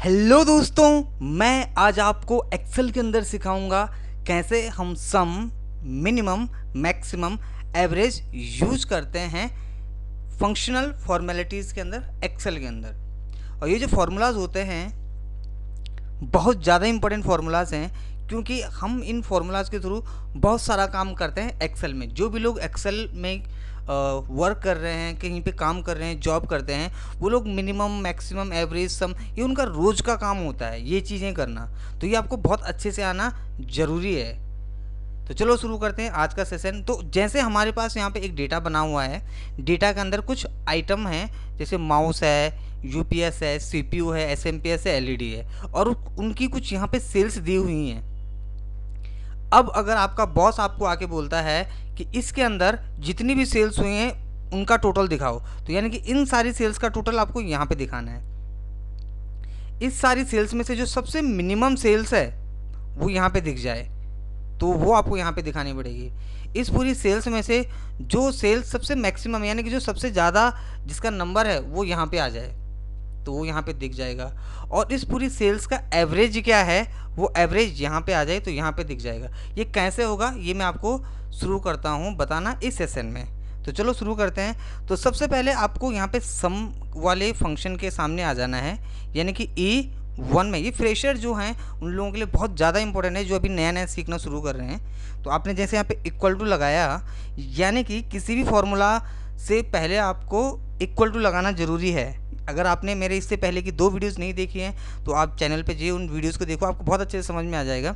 Hello दोस्तों, मैं आज आपको एक्सेल के अंदर सिखाऊंगा कैसे हम सम, मिनिमम, मैक्सिमम, एवरेज यूज करते हैं फंक्शनल फॉर्मेलिटीज़ के अंदर, एक्सेल के अंदर। और ये जो फार्मूलाज होते हैं बहुत ज़्यादा इंपॉर्टेंट फार्मूलाज हैं, क्योंकि हम इन फार्मूलाज के थ्रू बहुत सारा काम करते हैं एक्सेल में। जो भी लोग एक्सेल में वर्क कर रहे हैं, कहीं पे काम कर रहे हैं, जॉब करते हैं, वो लोग मिनिमम, मैक्सिमम, एवरेज, सम, ये उनका रोज़ का काम होता है ये चीज़ें करना। तो ये आपको बहुत अच्छे से आना ज़रूरी है। तो चलो शुरू करते हैं आज का सेशन। तो जैसे हमारे पास यहाँ पे एक डेटा बना हुआ है, डेटा के अंदर कुछ आइटम हैं, जैसे माउस है, यूपीएस है, सीपीयू है, एसएमपीएस है, एलईडी है, और उनकी कुछ यहाँ पे सेल्स दी हुई हैं। अब अगर आपका बॉस आपको आके बोलता है कि इसके अंदर जितनी भी सेल्स हुई हैं उनका टोटल दिखाओ, तो यानी कि इन सारी सेल्स का टोटल आपको यहाँ पे दिखाना है। इस सारी सेल्स में से जो सबसे मिनिमम सेल्स है वो यहाँ पे दिख जाए, तो वो आपको यहाँ पे दिखानी पड़ेगी। इस पूरी सेल्स में से जो सेल्स सबसे मैक्सिमम, यानी कि जो सबसे ज़्यादा जिसका नंबर है वो यहाँ पे आ जाए, तो वो यहाँ पे दिख जाएगा। और इस पूरी सेल्स का एवरेज क्या है, वो एवरेज यहाँ पे आ जाए तो यहाँ पे दिख जाएगा। ये कैसे होगा ये मैं आपको शुरू करता हूँ बताना इस सेशन में। तो चलो शुरू करते हैं। तो सबसे पहले आपको यहाँ पे सम वाले फंक्शन के सामने आ जाना है, यानी कि E1 में। ये फ्रेशर जो हैं उन लोगों के लिए बहुत ज़्यादा इंपॉर्टेंट है, जो अभी नया नया सीखना शुरू कर रहे हैं। तो आपने जैसे यहाँ पे इक्वल टू लगाया, यानी कि किसी भी फॉर्मूला से पहले आपको इक्वल टू लगाना ज़रूरी है। अगर आपने मेरे इससे पहले की 2 वीडियोस नहीं देखी हैं तो आप चैनल पे जाइए, उन वीडियोस को देखो, आपको बहुत अच्छे से समझ में आ जाएगा।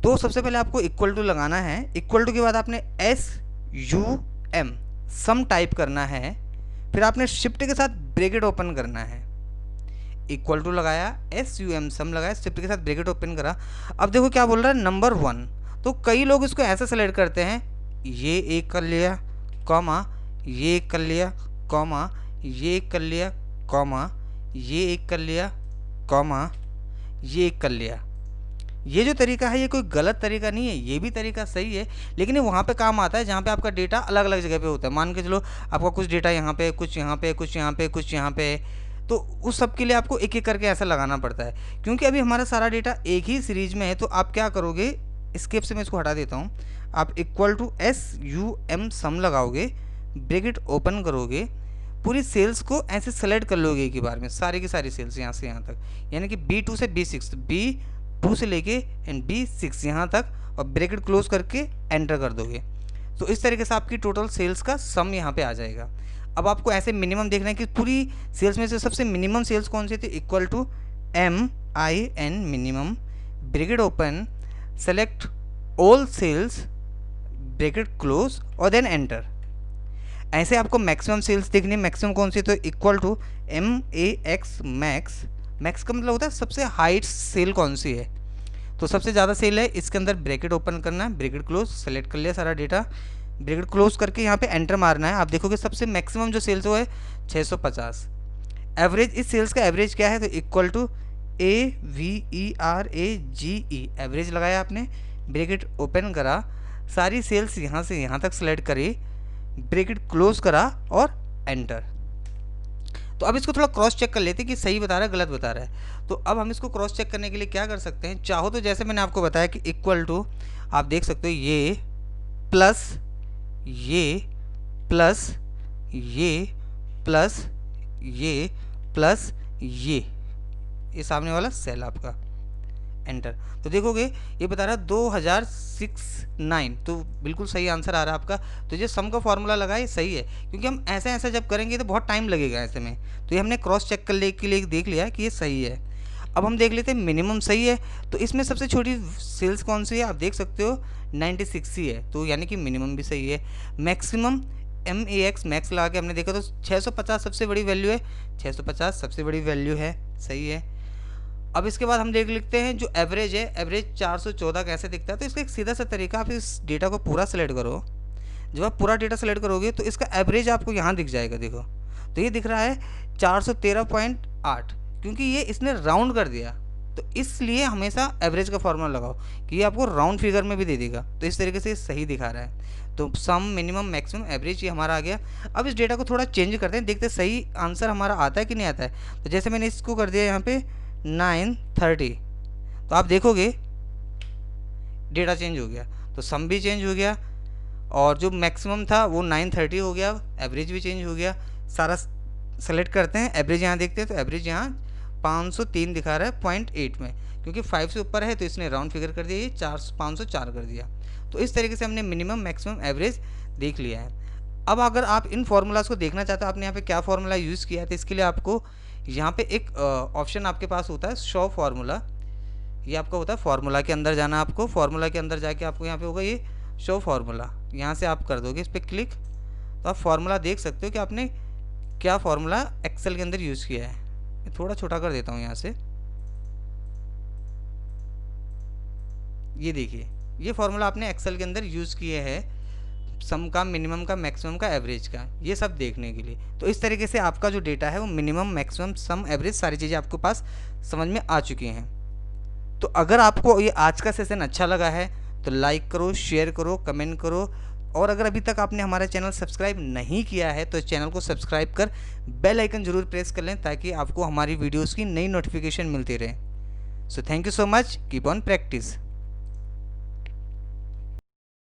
तो सबसे पहले आपको इक्वल टू लगाना है। इक्वल टू के बाद आपने SUM सम टाइप करना है, फिर आपने शिफ्ट के साथ ब्रैकेट ओपन करना है। इक्वल टू लगाया, SUM सम लगाया, शिफ्ट के साथ ब्रैकेट ओपन करा। अब देखो क्या बोल रहा है, नंबर 1। तो कई लोग इसको ऐसे सेलेक्ट करते हैं, ये एक कर लिया, कॉमा, ये एक कर लिया, कॉमा, ये एक कर लिया, कॉमा, ये एक कर लिया, कॉमा, ये एक कर लिया। ये जो तरीका है ये कोई गलत तरीका नहीं है, ये भी तरीका सही है, लेकिन ये वहाँ पे काम आता है जहाँ पे आपका डेटा अलग अलग जगह पे होता है। मान के चलो आपका कुछ डेटा यहाँ पे, कुछ यहाँ पे, कुछ यहाँ पे, कुछ यहाँ पे, तो उस सब के लिए आपको एक एक करके ऐसा लगाना पड़ता है। क्योंकि अभी हमारा सारा डेटा एक ही सीरीज में है, तो आप क्या करोगे, स्केप से मैं इसको हटा देता हूँ। आप इक्वल टू SUM सम लगाओगे, ब्रैकेट ओपन करोगे, पूरी सेल्स को ऐसे सेलेक्ट कर लोगे एक ही बार में, सारी की सारी सेल्स यहाँ से यहाँ तक, यानी कि B2 से B6, B2 से लेके एंड B6 यहाँ तक, और ब्रैकेट क्लोज करके एंटर कर दोगे। तो इस तरीके से आपकी टोटल सेल्स का सम यहाँ पे आ जाएगा। अब आपको ऐसे मिनिमम देखना है कि पूरी सेल्स में से सबसे मिनिमम सेल्स कौन सी थी। Equal to MIN minimum, bracket open, select all cells, bracket close, और देन एंटर। ऐसे आपको मैक्सिमम सेल्स देखनी है। मैक्सिमम कौन सी, तो equal to MAX max. Max का मतलब होता है सबसे हाइट सेल कौन सी है, तो सबसे ज़्यादा सेल है, इसके अंदर ब्रैकेट ओपन करना है, ब्रैकेट क्लोज, सेलेक्ट कर लिया सारा डेटा, ब्रैकेट क्लोज करके यहाँ पे एंटर मारना है। आप देखोगे सबसे मैक्सिमम जो सेल्स वो है 650। एवरेज, इस सेल्स का एवरेज क्या है, तो इक्वल टू AVERAGE, एवरेज लगाया आपने, ब्रैकेट ओपन करा, सारी सेल्स यहाँ से यहाँ तक सेलेक्ट करी, ब्रैकेट क्लोज करा और एंटर। तो अब इसको थोड़ा क्रॉस चेक कर लेते हैं कि सही बता रहा है गलत बता रहा है। तो अब हम इसको क्रॉस चेक करने के लिए क्या कर सकते हैं, चाहो तो जैसे मैंने आपको बताया कि इक्वल टू, आप देख सकते हो ये प्लस ये प्लस ये प्लस ये प्लस ये सामने वाला सेल आपका, एंटर। तो देखोगे ये बता रहा है 2069, तो बिल्कुल सही आंसर आ रहा है आपका। तो ये सम का फॉर्मूला लगा ये सही है, क्योंकि हम ऐसा ऐसा जब करेंगे तो बहुत टाइम लगेगा ऐसे में। तो ये हमने क्रॉस चेक करने के लिए देख लिया कि ये सही है। अब हम देख लेते हैं मिनिमम सही है, तो इसमें सबसे छोटी सेल्स कौन सी है, आप देख सकते हो 96 ही है, तो यानी कि मिनिमम भी सही है। मैक्सिमम MAX मैक्स लगा के हमने देखा तो 650 सबसे बड़ी वैल्यू है, 650 सबसे बड़ी वैल्यू है, सही है। अब इसके बाद हम देख लेते हैं जो एवरेज है, एवरेज 414 कैसे दिखता है। तो इसका एक सीधा सा तरीका, आप इस डेटा को पूरा सेलेक्ट करो। जब आप पूरा डेटा सेलेक्ट करोगे तो इसका एवरेज आपको यहाँ दिख जाएगा। देखो तो ये दिख रहा है 413.8, क्योंकि ये इसने राउंड कर दिया, तो इसलिए हमेशा एवरेज का फॉर्मूला लगाओ कि ये आपको राउंड फिगर में भी दे देगा। तो इस तरीके से ये सही दिखा रहा है। तो सम, मिनिमम, मैक्सिमम, एवरेज ये हमारा आ गया। अब इस डेटा को थोड़ा चेंज करते हैं, देखते हैं सही आंसर हमारा आता है कि नहीं आता है। तो जैसे मैंने इसको कर दिया यहाँ पे 930। तो आप देखोगे डेटा चेंज हो गया, तो सम भी चेंज हो गया और जो मैक्सिमम था वो 930 हो गया, एवरेज भी चेंज हो गया। सारा सेलेक्ट करते हैं, एवरेज यहाँ देखते हैं तो एवरेज यहाँ 503 दिखा रहा है 0.8 में, क्योंकि 5 से ऊपर है तो इसने राउंड फिगर कर दिया, ये 504 कर दिया। तो इस तरीके से हमने मिनिमम मैक्सिमम एवरेज देख लिया है। अब अगर आप इन फार्मूलाज को देखना चाहते हो आपने यहाँ पे क्या फार्मूला यूज़ किया है, तो इसके लिए आपको यहाँ पे एक ऑप्शन आपके पास होता है शो फार्मूला। ये आपका होता है फार्मूला के अंदर जाना, आपको फार्मूला के अंदर जाके आपको यहाँ पे होगा ये शो फार्मूला, यहाँ से आप कर दोगे इस पर क्लिक, तो आप फार्मूला देख सकते हो कि आपने क्या फार्मूला एक्सेल के अंदर यूज़ किया है। मैं थोड़ा छोटा कर देता हूँ यहाँ से, ये देखिए ये फार्मूला आपने एक्सेल के अंदर यूज़ किए हैं सम का, मिनिमम का, मैक्सिमम का, एवरेज का, ये सब देखने के लिए। तो इस तरीके से आपका जो डेटा है वो मिनिमम, मैक्सिमम, सम, एवरेज सारी चीज़ें आपके पास समझ में आ चुकी हैं। तो अगर आपको ये आज का सेशन अच्छा लगा है तो लाइक करो, शेयर करो, कमेंट करो, और अगर अभी तक आपने हमारा चैनल सब्सक्राइब नहीं किया है तो चैनल को सब्सक्राइब कर बेल आइकन जरूर प्रेस कर लें ताकि आपको हमारी वीडियोस की नई नोटिफिकेशन मिलती रहे। So thank you so much, keep on practice.